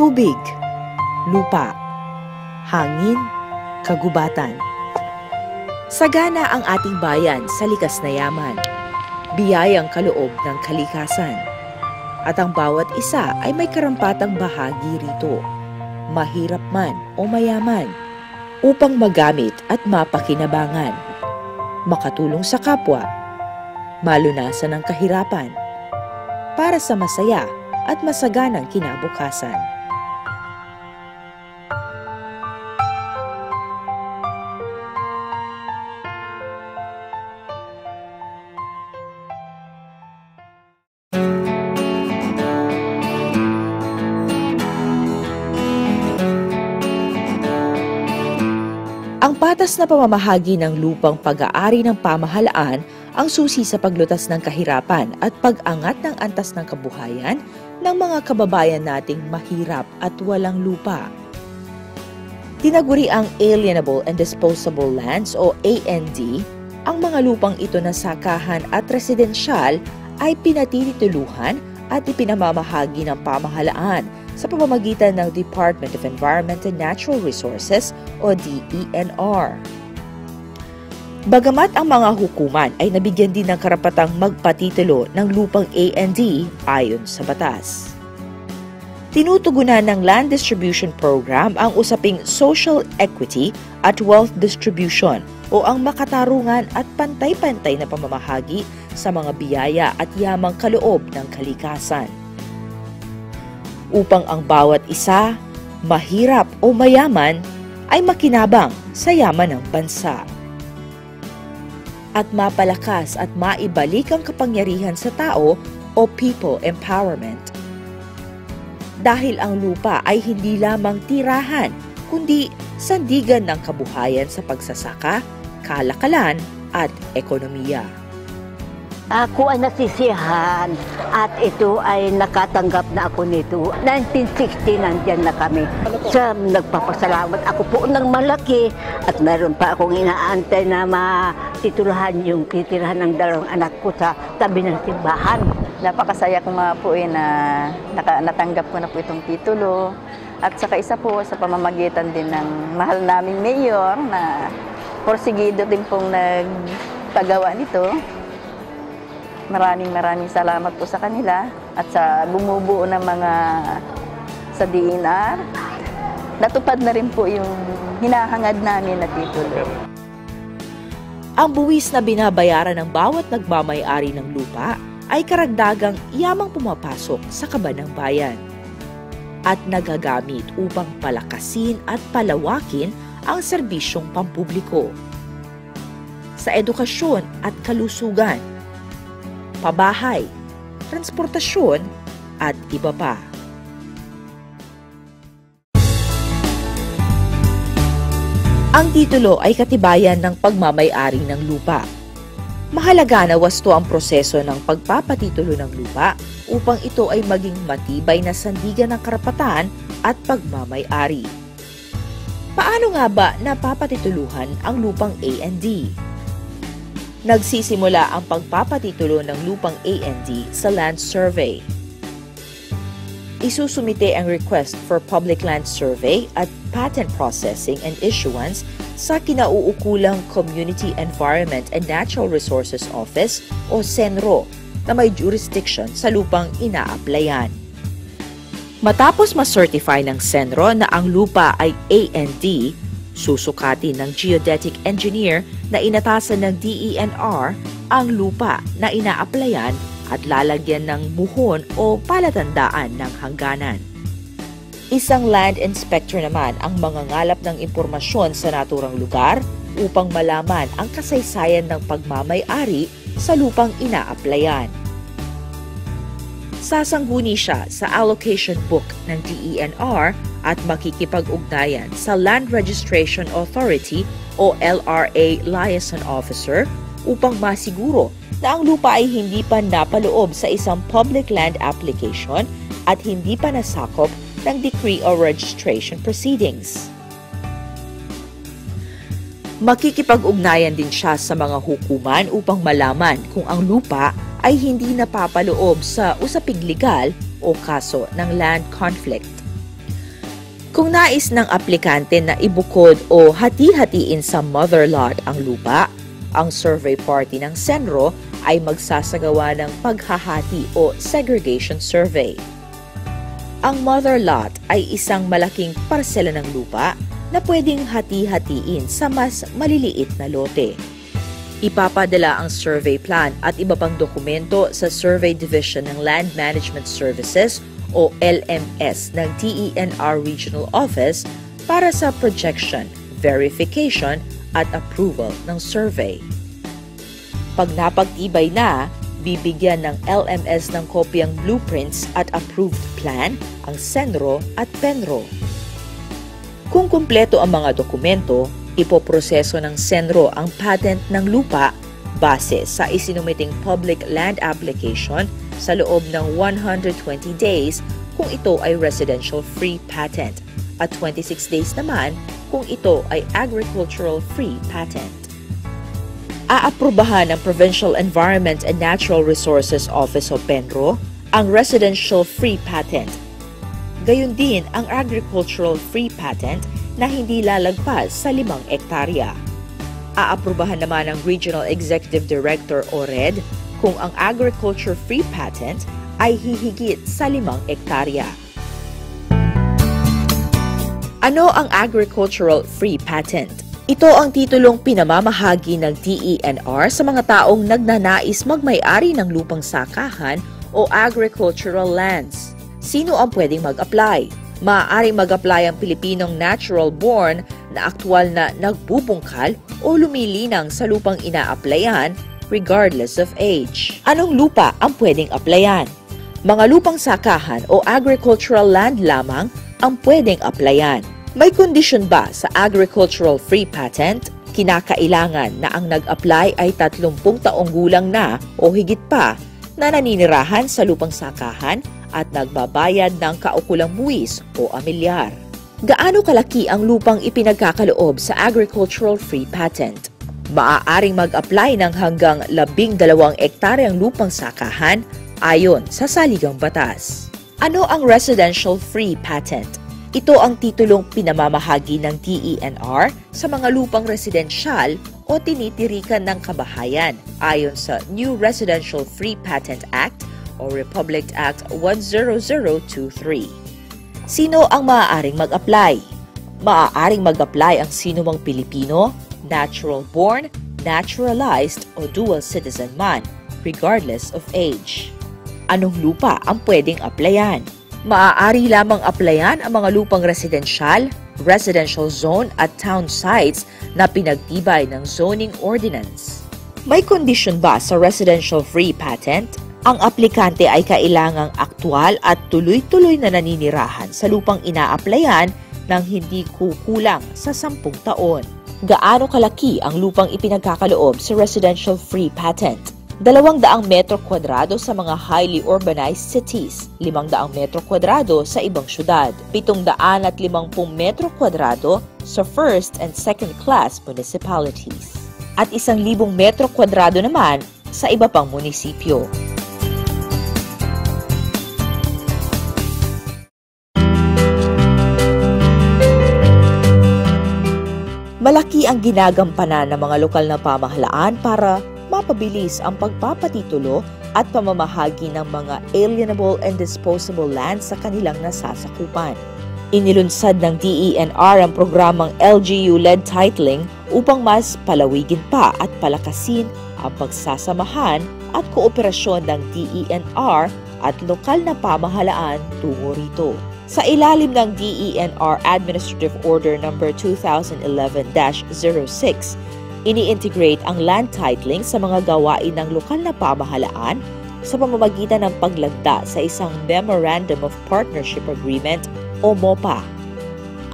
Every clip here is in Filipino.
tubig, lupa, hangin, kagubatan. Sagana ang ating bayan sa likas na yaman, biyayang kaloob ng kalikasan. At ang bawat isa ay may karampatang bahagi rito, mahirap man o mayaman, upang magamit at mapakinabangan, makatulong sa kapwa, malunasan ang kahirapan, para sa masaya at masaganang kinabukasan. Ang patas na pamamahagi ng lupang pag-aari ng pamahalaan ang susi sa paglutas ng kahirapan at pag-angat ng antas ng kabuhayan ng mga kababayan nating mahirap at walang lupa. Tinaguri ang Alienable and Disposable Lands o AND, ang mga lupang ito na sakahan at residensyal ay pinatituluhan at ipinamamahagi ng pamahalaan sa pamamagitan ng Department of Environment and Natural Resources o DENR. Bagamat ang mga hukuman ay nabigyan din ng karapatang magpatitulo ng lupang AND ayon sa batas. Tinutugunan ng Land Distribution Program ang usaping social equity at wealth distribution o ang makatarungan at pantay-pantay na pamamahagi sa mga biyaya at yamang kaloob ng kalikasan. Upang ang bawat isa, mahirap o mayaman, ay makinabang sa yaman ng bansa. At mapalakas at maibalik ang kapangyarihan sa tao o people empowerment. Dahil ang lupa ay hindi lamang tirahan, kundi sandigan ng kabuhayan sa pagsasaka, kalakalan at ekonomiya. Ako ay nasisiyahan at ito ay nakatanggap na ako nito. 1960 nandyan na kami. Sa nagpapasalamat ako po ng malaki at meron pa akong inaantay na matitulahan yung titirahan ng dalawang anak ko sa tabi ng simbahan. Napakasaya ko nga po na natanggap ko na po itong titulo. At saka isa po sa pamamagitan din ng mahal naming mayor na porsigido din pong nagpagawa nito. Maraming salamat po sa kanila at sa bumubuo ng mga sa DENR. Natupad na rin po yung hinahangad namin na titulo. Ang buwis na binabayaran ng bawat nagmamay-ari ng lupa ay karagdagang yamang pumapasok sa kaban ng bayan at nagagamit upang palakasin at palawakin ang serbisyong pampubliko sa edukasyon at kalusugan, pabahay, transportasyon, at iba pa. Ang titulo ay katibayan ng pagmamay-ari ng lupa. Mahalaga na wasto ang proseso ng pagpapatitulo ng lupa upang ito ay maging matibay na sandigan ng karapatan at pagmamay-ari. Paano nga ba napapatituluhan ang lupang A&D? Nagsisimula ang pagpapatitulo ng lupang A&D sa Land Survey. Isusumite ang request for Public Land Survey at Patent Processing and Issuance sa kinauukulang Community Environment and Natural Resources Office o CENRO na may jurisdiction sa lupang ina-applyan. Matapos ma-certify ng CENRO na ang lupa ay A&D, susukatin ng geodetic engineer na inatasan ng DENR ang lupa na ina-applyan at lalagyan ng buhon o palatandaan ng hangganan. Isang land inspector naman ang mangangalap ng impormasyon sa naturang lugar upang malaman ang kasaysayan ng pagmamay-ari sa lupang ina-applyan. Sasangguni siya sa allocation book ng DENR at makikipag-ugnayan sa Land Registration Authority o LRA liaison officer upang masiguro na ang lupa ay hindi pa napaloob sa isang public land application at hindi pa nasakop ng decree or registration proceedings. Makikipag-ugnayan din siya sa mga hukuman upang malaman kung ang lupa ay hindi napapaloob sa usaping legal o kaso ng land conflict. Kung nais ng aplikante na ibukod o hati-hatiin sa mother lot ang lupa, ang survey party ng Senro ay magsasagawa ng paghahati o segregation survey. Ang mother lot ay isang malaking parsela ng lupa na pwedeng hati-hatiin sa mas maliliit na lote. Ipapadala ang survey plan at iba pang dokumento sa Survey Division ng Land Management Services o LMS ng DENR Regional Office para sa projection, verification at approval ng survey. Pag napagtibay na, bibigyan ng LMS ng kopyang blueprints at approved plan ang Senro at Penro. Kung kumpleto ang mga dokumento, ipoproseso ng Senro ang patent ng lupa base sa isinumiting public land application sa loob ng 120 days kung ito ay residential free patent at 26 days naman kung ito ay agricultural free patent. Aaprubahan ng Provincial Environment and Natural Resources Office o PENRO ang residential free patent. Gayon din ang agricultural free patent na hindi lalagpas sa 5 ektarya. Aaprubahan naman ng Regional Executive Director o RED kung ang agriculture free patent ay hihigit sa 5 ektarya. Ano ang agricultural free patent? Ito ang titulong pinamamahagi ng DENR sa mga taong nagnanais magmay-ari ng lupang sakahan o agricultural lands. Sino ang pwedeng mag-apply? Maaaring mag-apply ang Pilipinong natural-born na aktwal na nagbubungkal o lumilinang sa lupang ina-applyan regardless of age. Anong lupa ang pwedeng applyan? Mga lupang sakahan o agricultural land lamang ang pwedeng applyan. May kondisyon ba sa agricultural free patent? Kinakailangan na ang nag-apply ay 30 taong gulang na o higit pa na naninirahan sa lupang sakahan at nagbabayad ng kaukulang buwis o amilyar. Gaano kalaki ang lupang ipinagkakaloob sa agricultural free patent? Maaaring mag-apply ng hanggang 12 ektaryang lupang sakahan ayon sa saligang batas. Ano ang residential free patent? Ito ang titulong pinamamahagi ng DENR sa mga lupang residensyal o tinitirikan ng kabahayan ayon sa New Residential Free Patent Act o Republic Act 10023. Sino ang maaaring mag-apply? Maaaring mag-apply ang sinumang Pilipino, natural-born, naturalized o dual citizen man, regardless of age. Anong lupa ang pwedeng applyan? Maaari lamang applyan ang mga lupang residential, residential zone at town sites na pinagtibay ng zoning ordinance. May kondisyon ba sa residential free patent? Ang aplikante ay kailangang aktwal at tuloy-tuloy na naninirahan sa lupang ina-applyan ng hindi kukulang sa 10 taon. Gaano kalaki ang lupang ipinagkakaloob sa residential free patent? 200 metro kwadrado sa mga highly urbanized cities, 500 metro kwadrado sa ibang syudad, 750 metro kwadrado sa first and second class municipalities, at 1,000 metro kwadrado naman sa iba pang munisipyo. Malaki ang ginagampanan ng mga lokal na pamahalaan para mapabilis ang pagpapatitulo at pamamahagi ng mga alienable and disposable lands sa kanilang nasasakupan. Inilunsad ng DENR ang programang LGU-led titling upang mas palawigin pa at palakasin ang pagsasamahan at kooperasyon ng DENR at lokal na pamahalaan tungo rito. Sa ilalim ng DENR Administrative Order No. 2011-06, ini-integrate ang land titling sa mga gawain ng lokal na pamahalaan sa pamamagitan ng paglagda sa isang Memorandum of Partnership Agreement o MOPA.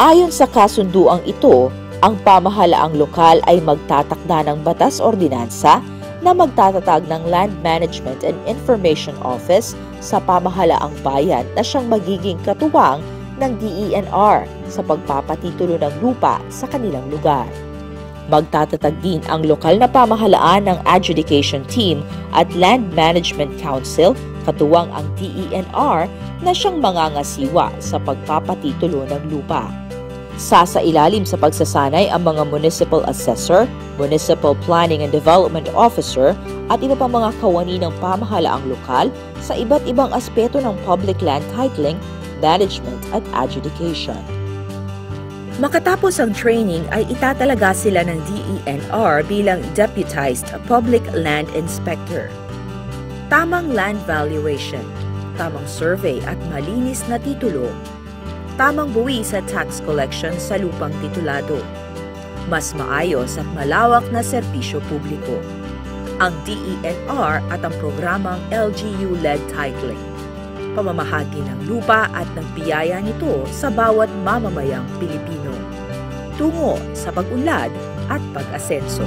Ayon sa kasunduang ito, ang pamahalaang lokal ay magtatakda ng batas-ordinansa na magtatatag ng Land Management and Information Office sa pamahalaang bayan na siyang magiging katuwang ng DENR sa pagpapatitulo ng lupa sa kanilang lugar. Magtatatag din ang lokal na pamahalaan ng adjudication team at Land Management Council, katuwang ang DENR, na siyang mangangasiwa sa pagpapatitulo ng lupa. Sasailalim sa pagsasanay ang mga municipal assessor, municipal planning and development officer at iba pang mga kawani ng pamahalaang lokal sa iba't ibang aspeto ng public land titling, management at adjudication. Makatapos ang training ay itatalaga sila ng DENR bilang Deputized Public Land Inspector. Tamang land valuation, tamang survey at malinis na titulo, tamang buwi sa tax collection sa lupang titulado, mas maayos at malawak na serbisyo publiko. Ang DENR at ang programang LGU-led titling, pamamahagi ng lupa at ng biyaya nito sa bawat mamamayang Pilipino, tungo sa pag-unlad at pag-asenso.